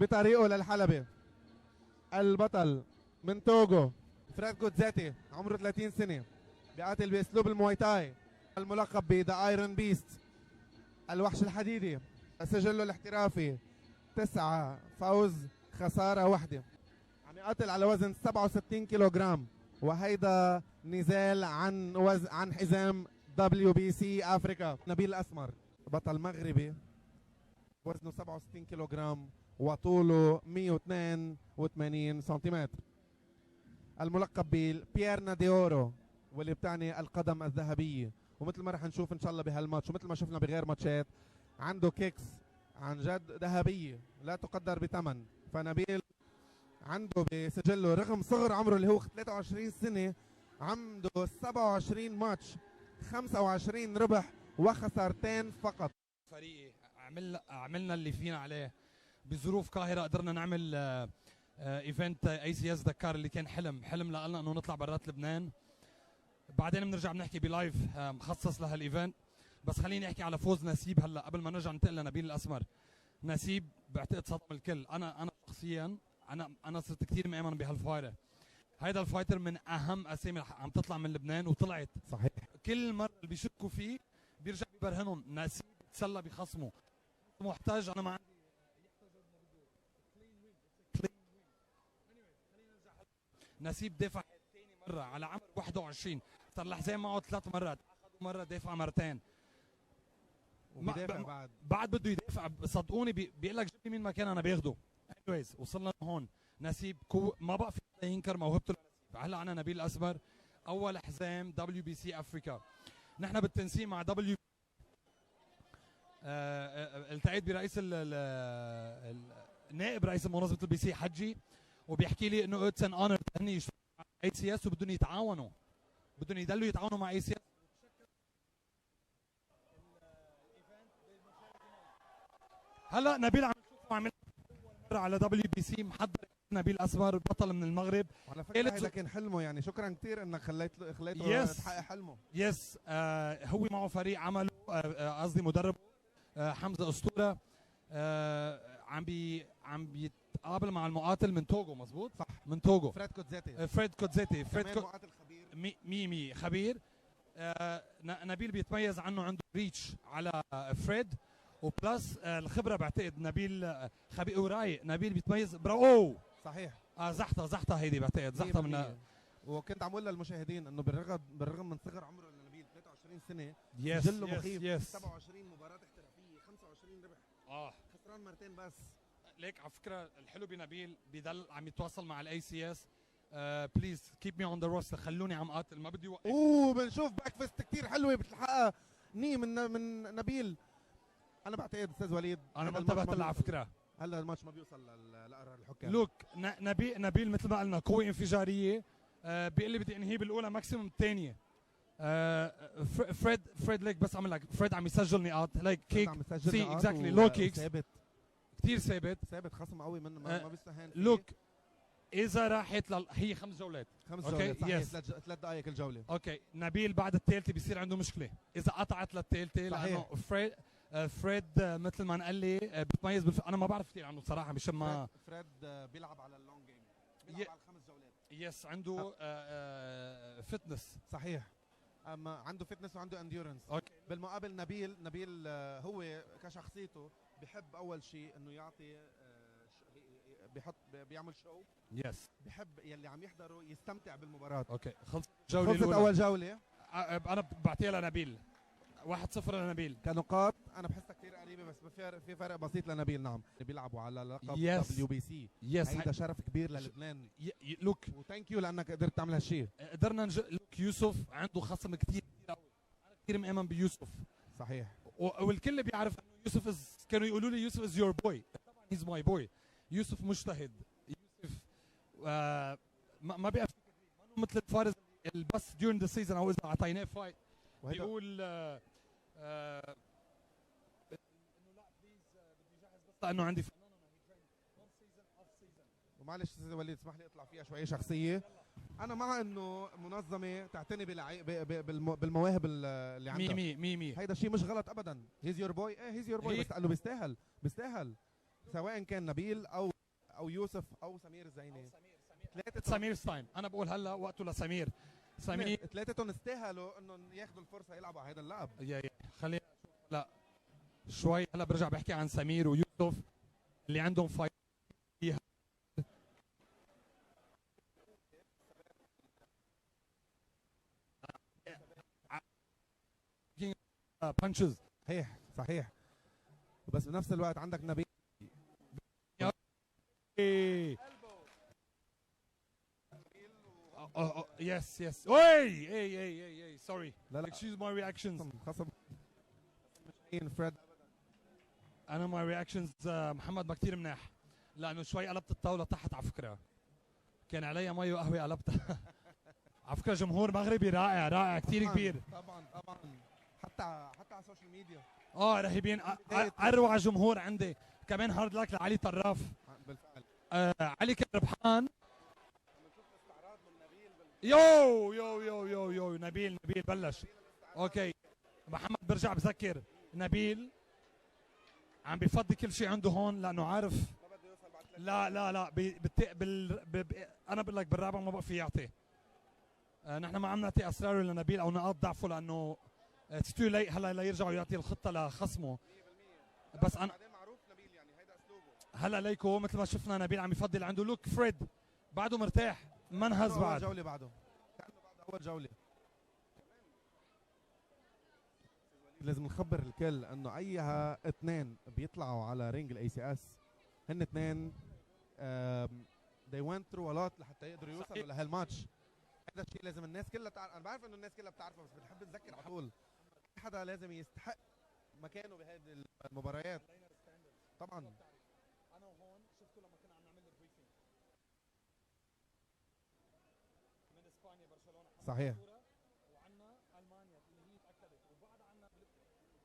بطريقه للحلبة. البطل من توغو فريد كوتزاتي، عمره 30 سنة، بيقاتل باسلوب المواي تاي، الملقب بذا ايرون بيست، الوحش الحديدي. سجله الاحترافي 9 فوز خسارة واحدة. عم يقاتل على وزن 67 كيلوغرام، وهيدا نزال عن حزام WBC افريكا. نبيل الاسمر بطل مغربي، وزنه 67 كيلوغرام وطوله 182 سنتيمتر. الملقب ببيير ناديورو، واللي بتعني القدم الذهبية. ومثل ما رح نشوف ان شاء الله بهالماتش ومثل ما شفنا بغير ماتشات، عنده كيكس عن جد ذهبية لا تقدر بثمن. فنبيل عنده بسجله رغم صغر عمره اللي هو 23 سنة، عنده 27 ماتش، 25 ربح وخسارتين فقط. فريقي عملنا اللي فينا عليه بظروف قاهرة. قدرنا نعمل ايفنت ACS دكار اللي كان حلم لنا انه نطلع برات لبنان. بعدين بنرجع بنحكي بلايف مخصص لهالايفنت. بس خليني احكي على فوز نسيب هلا قبل ما نرجع ننتقل لنبيل الاسمر. نسيب بعتقد صدم الكل. انا شخصيا انا صرت كثير مآمن بهالفايتر. هيدا الفايتر من اهم اسامي عم تطلع من لبنان وطلعت. صحيح. كل مره اللي بيشكوا فيه بيرجع بيبرهنهم. نسيب تسلى بخصمه، محتاج. انا ما عندي نسيب دافع ثاني مره على عمر 21، صار الحزام معه 3 مرات، اخذ مره دافع مرتين وبيدافع بعد بده يدافع. صدقوني بيقول لك جيب لي مين ما كان انا باخده. انيويز وصلنا هون. نسيب ما بقى في حدا ينكر موهبته لنسيب. هلا انا نبيل الاسمر اول حزام WBC افريكا. نحن بالتنسيق مع التقيت برئيس نائب رئيس منظمه الBC حجي، وبيحكي لي انه اتس ان اونر هني يشتغلوا مع ACS وبدهم يتعاونوا، بدهم يضلوا يتعاونوا مع ACS. هلا نبيل عم نشوفه عمل مره على WBC محضر. نبيل اسمر بطل من المغرب. على فكره هيدا كان حلمه، يعني شكرا كثير انك خليته يحقق حلمه. يس هو معه فريق عمله، قصدي مدرب حمزه اسطوره. عم بيتقابل مع المقاتل من توغو. مزبوط صح، من توغو. فريد كوتزاتي. مقاتل خبير. مي خبير. نبيل بيتميز عنه، عنده ريتش على فريد وبلس الخبره. بعتقد نبيل خبير ورايق. نبيل بيتميز صحيح. زحطه هيدي بعتقد زحطه من. وكنت عم اقول للمشاهدين انه بالرغم من صغر عمره لنبيل 23 سنه، يس سجله مخيف. 27 مباراه احترافيه، 25 ربح، خسران مرتين بس. ليك على فكره الحلو بنبيل بضل عم يتواصل مع ACS. بليز كيب مي اون ذا روستر، خلوني عم قاتل، ما بدي وقف. بنشوف باك فيست كثير حلوه بتلحقها من نبيل. انا بعتقد استاذ وليد، انا ما انتبهت لها على فكره. هلا الماتش ما بيوصل لقرار الحكام. لوك نبيل مثل ما قلنا قوه انفجاريه. بيقول لي بدي انهيه بالاولى ماكسيموم الثانيه. فريد ليك بس عمل لك فريد عم يسجل نقاط لايك كيك سي اكزاكتلي لو كيكس ثابت كثير ثابت خصم قوي منه ما بيستهان. لوك اذا راحت هي 5 جولات. اوكي صحيح. 3 دقائق الجوله. اوكي نبيل بعد الثالثه بيصير عنده مشكله اذا قطعت للثالثه، لانه فريد مثل ما قال لي بتميز انا ما بعرف كثير عنه صراحه. مش ما فريد بيلعب على اللونج جيم، بيلعب على ال5 جولات. يس عنده فتنس. صحيح. اما عنده فتنس وعنده انديورنس. بالمقابل نبيل هو كشخصيته بحب اول شيء انه يعطي بيعمل شو. يس بحب يلي عم يحضروا يستمتع بالمباراة. اوكي خلصت اول جولة. انا بعطيها لنبيل 1-0 لنبيل. كنقاط انا بحسها كثير قريبة، بس في فرق بسيط لنبيل. نعم بيلعبوا على لقب WBC. هيدا شرف كبير للبنان. لوك وثانك يو لانك قدرت تعمل هالشيء. قدرنا لوك يوسف عنده خصم كثير قوي. انا كثير مآمن بيوسف. صحيح. والكل بيعرف انه يوسف كانوا يقولوا لي يوسف از يور بوي. طبعا هيز ماي بوي. يوسف مجتهد. يوسف ما بيقف مثل الفارس البس during the season او اذا اعطيناه فايت بيقول انه لا بليز بدي اجهز بس لانه عندي ومعلش استاذ وليد اسمح لي اطلع فيها شويه شخصيه. انا مع انه منظمه تعتني بالمواهب اللي عندها. مي هيدا الشيء مش غلط ابدا. هيز يور بوي. هيز يور بوي، بس قال له بيستاهل سواء كان نبيل او يوسف او سمير الزيني. سمير ستاين، انا بقول هلا وقته لسمير. سمير ثلاثتهم استاهلوا انهم ياخذوا الفرصه يلعبوا على هذا اللعب. خلينا لا شوي هلا برجع بحكي عن سمير ويوسف اللي عندهم فايت بانشز. صحيح بس بنفس الوقت عندك نبيل. يس اي سوري لا اكسكيوز ماي رياكشنز. خصم فريد. انا ماي رياكشنز محمد ما كثير مناح لانه شوي قلبت الطاوله تحت على فكره، كان عليها مي وقهوه قلبتها. على فكره جمهور مغربي رائع كثير كبير. طبعا حتى على السوشيال ميديا رهيبين. اروع جمهور عندي. كمان هارد لك لعلي طراف. بالفعل. علي كان ربحان. يو نبيل بلش. اوكي محمد برجع بذكر نبيل عم بفضي كل شيء عنده هون لانه عارف. لا انا بقول لك بالرابع ما بقى في يعطي. نحن ما عم نعطي اسراره لنبيل او نقاط ضعفه لانه اتس تو ليت هلا ليرجعوا يعطي الخطه لخصمه. بس انا معروف نبيل يعني هيدا اسلوبه. هلا ليكو مثل ما شفنا نبيل عم يفضل عنده لوك فريد بعده مرتاح ما انهز بعد. اول جوله بعده كانه بعد اول جوله. لازم نخبر الكل انه ايها اثنين بيطلعوا على رينج الاي سي اس هن اثنين they went through a lot لحتى يقدروا يوصلوا لهالماتش. هذا الشيء لازم الناس كلها تعرف. انا بعرف انه الناس كلها بتعرفه بس بنحب نذكر على طول. في حدا لازم يستحق مكانه بهذه المباريات. طبعا انا وهون شفتوا لما كنا عم نعمل البريفنج من اسبانيا برشلونه. صحيح. وعندنا المانيا اللي هي تاكدت وبعد عندنا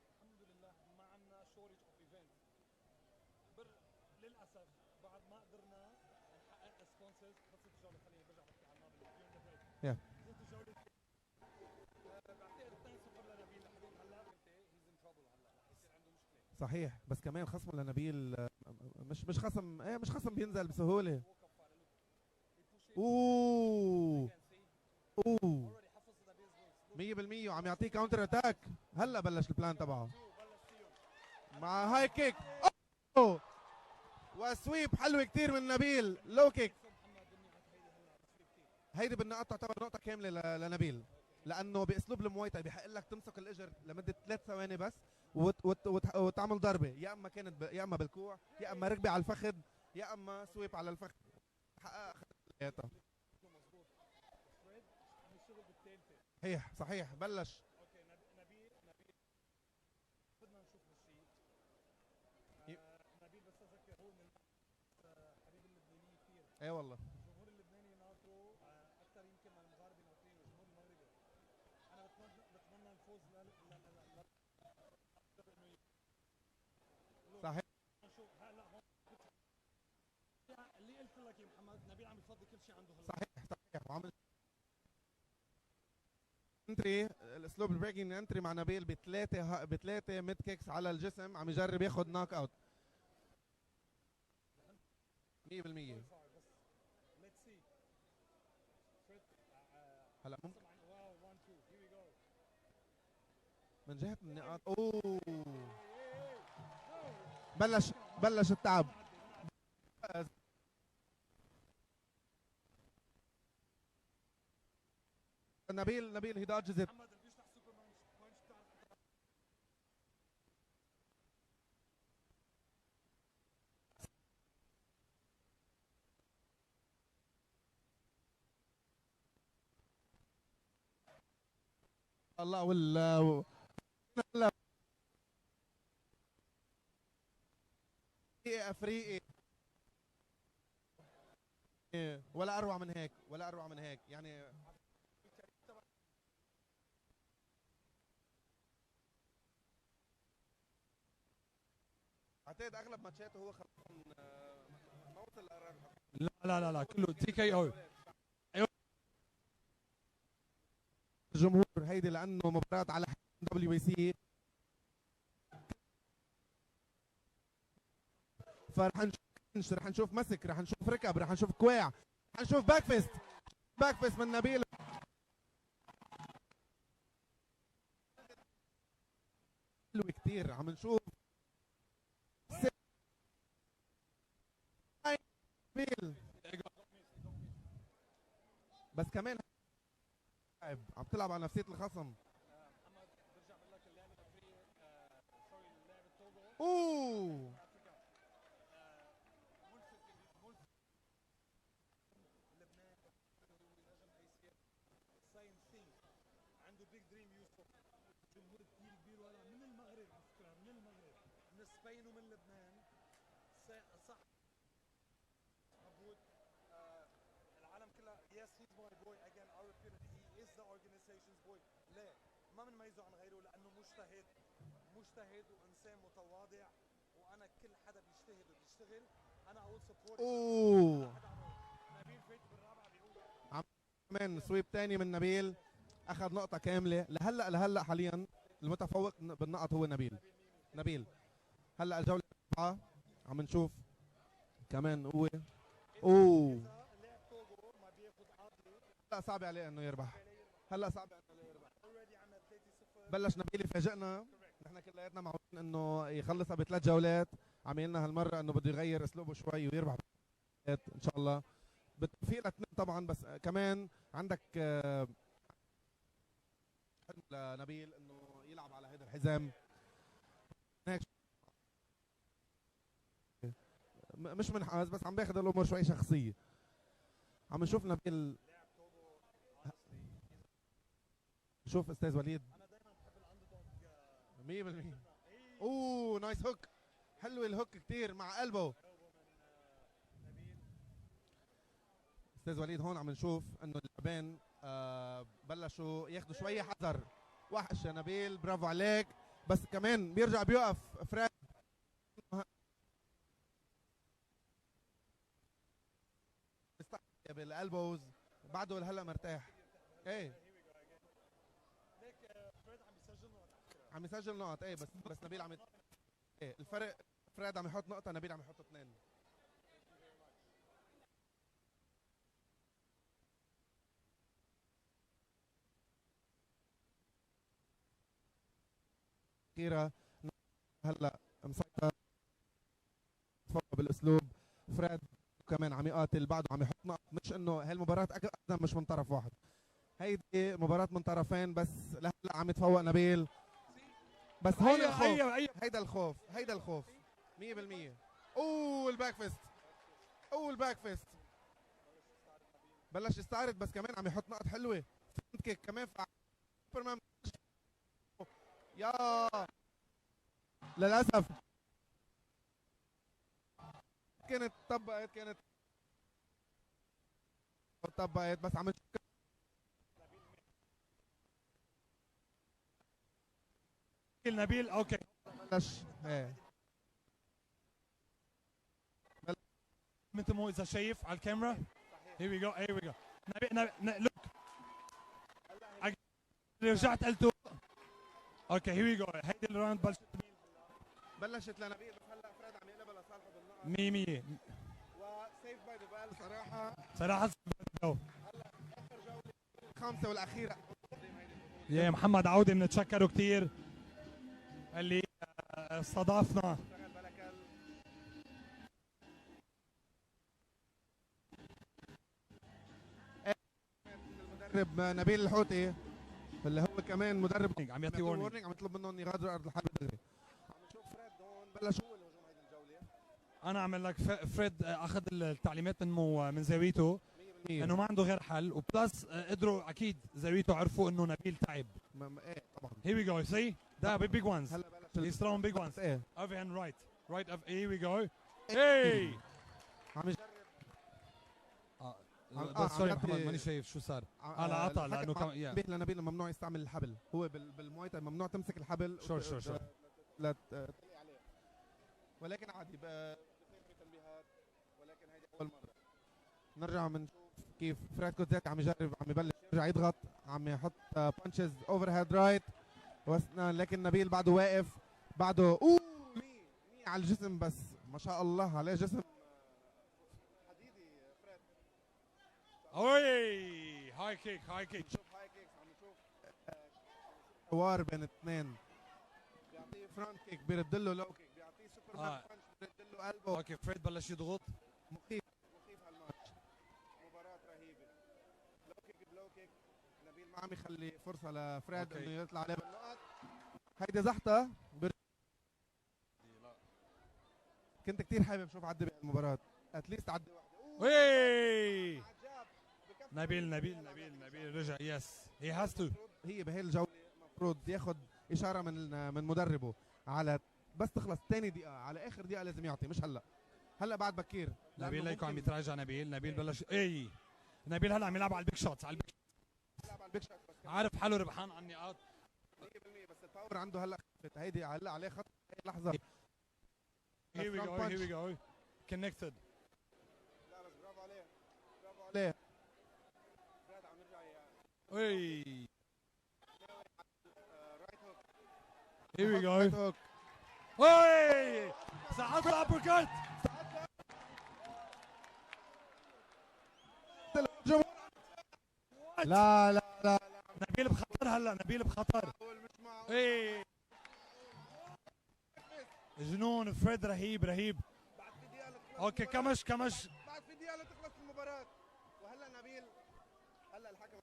الحمد لله ما عندنا شورج اوف ايفنت. للاسف بعد ما قدرنا نحقق سبونسرز. خلصت الجوله. خليني برجع بحكي عن الماضي يا خلصت الجوله. بعتقد 2-0 لنبيل لحدين هلا هيز ان ترابل. هلا رح يصير عنده مشكله. صحيح بس كمان خصم لنبيل مش خصم مش خصم بينزل بسهوله. اوه 100% وعم يعطيه كاونتر اتاك. هلا بلش البلان تبعه مع هاي كيك. اوه وسويب حلوه كثير من نبيل. لو كيك هيدي بالنقاط تعتبر نقطه كامله لنبيل لانه باسلوب المواي تاي بحق لك تمسك الاجر لمده 3 ثواني بس وتعمل ضربه يا اما كانت يا اما بالكوع يا اما ركبه على الفخذ يا اما سويب على الفخذ. حققها ثلاثه. صحيح بلش. اوكي نبيل بدنا نشوف هالشيء. نبيل بس اذكر هو من حبيب اللبنانيين كثير. اي والله الجمهور اللبناني ناطره اكثر يمكن من المغاربه ناطرين والجمهور المغربي. انا بتمنى الفوز صحيح. نشوف هلا هون اللي قلت لك يا محمد نبيل عم يفضي كل شيء عنده هلا. صحيح وعمل انتري الاسلوب البريكنج انتري مع نبيل بثلاثه ميد كيكس على الجسم عم يجرب ياخذ نوك اوت 100%. هلا ممكن من جهه النقاط. اوه بلش التعب. نبيل هي داجزت. الله ولا افريقي ولا اروع من هيك يعني. اعتقد اغلب ماتشاته هو خلص ما وصل لقرار. لا كله تي كي او. الجمهور هيدي لانه مباراه على دبليو بي سي فرح نشوف رح نشوف مسك، رح نشوف ركب، رح نشوف كواع، رح نشوف باك فيست. باك فيست من نبيل حلو كثير. عم نشوف نبيل بس كمان عم تلعب على نفسية الخصم. اوه عنده بيج دريم يوسف، جمهور كثير كبير ولا من المغرب، من المغرب، من سبين ومن لبنان. صح مبروك. العالم كلها yes he's my boy again I repeat it he is the organization's boy. ليه؟ ما بنميزه عن غيره لأنه مجتهد وإنسان متواضع، وأنا كل حدا بيجتهد وبيشتغل أنا أقول سبورت. اوه نبيل فايت بالرابعة بيقول كمان سويب تاني من نبيل، اخذ نقطة كاملة. لهلا حاليا المتفوق بالنقط هو نبيل. هلا الجولة الرابعة عم نشوف كمان هو اوه هلا صعب عليه انه يربح. بلش نبيل يفاجئنا. نحن كلياتنا معودين انه يخلصها ب3 جولات، عم يلنا هالمرة انه بده يغير اسلوبه شوي ويربح ان شاء الله. بالتوفيق لاثنين طبعا، بس كمان عندك حلم لنبيل انه يلعب على هذا الحزام. هيك مش منحاز، بس عم باخذ الامور شوي شخصيه. عم نشوف نبيل. شوف استاذ وليد 100%. اوه نايس هوك، حلوه الهوك كثير مع قلبه. استاذ وليد هون عم نشوف انه اللاعبين بلشوا ياخذوا شويه حذر. وحش يا نبيل، برافو عليك. بس كمان بيرجع بيوقف فريد بالالبوز، بعده لهلا مرتاح. ايه عم يسجل نقط. ايه بس نبيل عم ايه الفرق، فريد عم يحط نقطه، نبيل عم يحط 2. أخيرة هلا مسيطر بالاسلوب. فريد كمان عم يقاتل، بعده عم يحط نقط. مش انه هالمباراة ابدا مش من طرف واحد، هيدي مباراة من طرفين، بس لهلا عم يتفوق نبيل. بس هون الخوف، هيدا الخوف 100%. اوه الباك فيست، بلش يستعرض، بس كمان عم يحط نقط حلوة. فرونت كيك كمان سوبرمان. يا للاسف كانت طبقت بس عم نشوف نبيل. اوكي بلش ايه مثل ما اذا شايف على الكاميرا. هي وي جو نبيل لوك رجعت قلته. اوكي هي وي جو. هيدي الراوند بلشت لنبيل، بس هلا فريد عم يقلبها لصالحه بالنقط 100 وسيف باي ذا بال. صراحه صراحه هلا اخر جوله الخامسه والاخيره. يا محمد عوده بنتشكره كثير اللي استضافنا. المدرب نبيل الحوتي اللي هو كمان مدرب عم يعطي وورنينج، عم يطلب منهم يغادروا ارض الحرب دغري. عم نشوف فريد هون بلش هو الهجوم هيدي الجوله. انا عمل لك فريد اخذ التعليمات من زاويته انه ما عنده غير حل، وبلس قدروا اكيد زاويته عرفوا انه نبيل تعب. ايه طبعا. هير وي جو سي ده بيج وانز. هلا هيز ثرون بيج وانز. ايه اوفر هاند رايت هير وي جو. هي عم يجرب. بس سوري محمد ماني شايف شو صار. انا عطى لانه كمان لنبيل ممنوع يستعمل الحبل. هو بالمواي تاي ممنوع تمسك الحبل. شور لا تطلع عليه، ولكن عادي تنبيهات. ولكن هيدي اول مره. نرجع بنشوف كيف فريد كوتزيت عم يجرب، عم يبلش يرجع يضغط، عم يحط بانشز اوفر هيد رايت، لكن نبيل بعده واقف، بعده مي على الجسم، بس ما شاء الله عليه جسم حديدي فريد. اوي هاي كيك هاي كيك. شوف هاي كيكس، عم نشوف حوار بين الاثنين. بيعطيه فرونت كيك بيرد له لو كيك، بيعطيه سوبر مان بانش بيرد له قلبه. اوكي فريد بلش يضغط. مخيف هالماتش، مباراة رهيبة. لو كيك بلو كيك، نبيل ما عم يخلي فرصة لفريد انه يطلع عليه بالنقط. هيدي زحطة كنت كتير حابب شوف عدي بهالمباراة، اتليست عدي واحدة. وي نبيل رجع. يس هي هاز تو. هي بهي الجولة المفروض ياخد إشارة من مدربه على بس تخلص ثاني دقيقة، على آخر دقيقة لازم يعطي، مش هلا بعد بكير. نبيل ليكو عم يتراجع. نبيل بلش نبيل هلا عم يلعب على البيك شوتس. عارف حاله ربحان على النقاط 100%. بس الباور عنده هلا خفت. هيدي هلا عليه خط. هي لحظة. Here we go. Connected. لا بس برافو عليه. فريد عم يرجع وي رايت هوك. Here we رايت go. هوك. وي ساعات الابركات. لا نبيل بخطر هلا. نبيل بخطر. ايه جنون. فريد رهيب. بعد في دقيقة اوكي كمش بعد في دقيقة لتخلص المباراة. وهلا نبيل هلا الحكم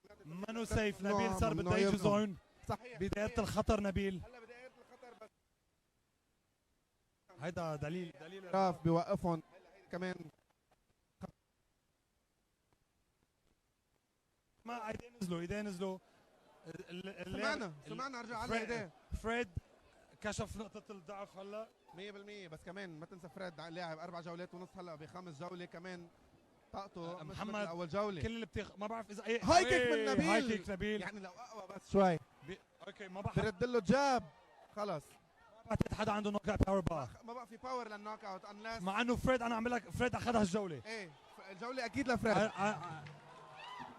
منو سيف. نبيل صار بده يجي زون. صحيح. بداية الخطر نبيل. هلا بداية الخطر. بس هيدا دليل راف بيوقفهم. هلا كمان ما ايديه نزلوا. سمعنا رجع على ايديه. فريد كشف نقطة الضعف هلا 100%. بس كمان ما تنسى فريد لاعب 4 جولات ونص، هلا ب5 جولة كمان طاقته مش محمد مثل اول جولة. كل اللي ما بعرف اذا هاي كيك من نبيل. هاي كيك نبيل يعني لو اقوى بس شوي اوكي ما بقى برد له جاب خلص. بعتقد حدا عنده نوك اوت باور بار. ما بقى في باور للنوك اوت انلس. مع انه فريد انا عم لك فريد اخذها الجولة. ايه الجولة اكيد لفريد.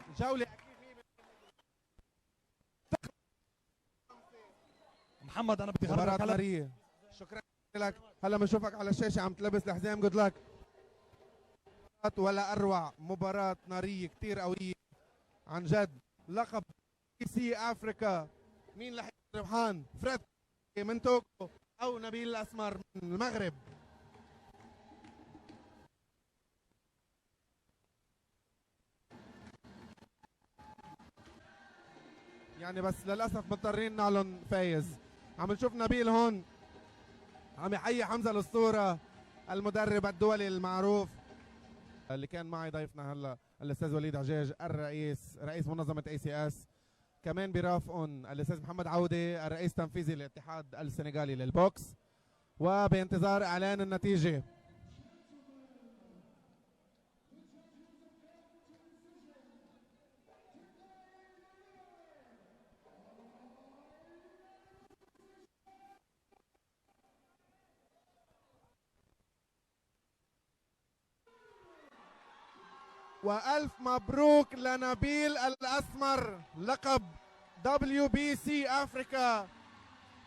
الجولة اكيد 100%. محمد انا بدي مباراة خبرك هلا. نارية. شكرا لك. هلا بنشوفك على الشاشة عم تلبس الحزام. جود لك. ولا اروع مباراة نارية كتير قوية عن جد. لقب سي افريكا. مين رح ربحان؟ فريد من توكو او نبيل الاسمر من المغرب. يعني بس للاسف مضطرين نعلن فايز. عم نشوف نبيل هون عم يحيي حمزه الاسطوره المدرب الدولي المعروف اللي كان معي ضيفنا هلا الاستاذ وليد عجاج رئيس منظمه ACS. كمان برافقهم الاستاذ محمد عوده الرئيس التنفيذي للاتحاد السنغالي للبوكس. وبانتظار اعلان النتيجه. والف مبروك لنبيل الاسمر لقب WBC افريكا.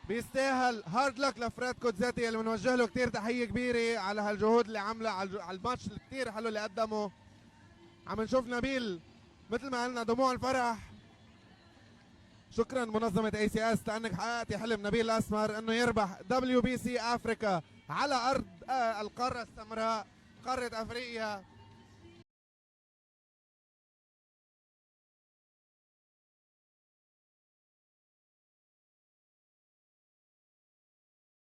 بيستاهل. هارد لك لفريد كوتزاتي اللي بنوجه له كثير تحيه كبيره على هالجهود اللي عملها على الماتش الكثير حلو اللي قدمه. عم نشوف نبيل مثل ما قلنا دموع الفرح. شكرا منظمه ACS لانك حققتي حلم نبيل الاسمر انه يربح WBC افريكا على ارض القاره السمراء قاره افريقيا.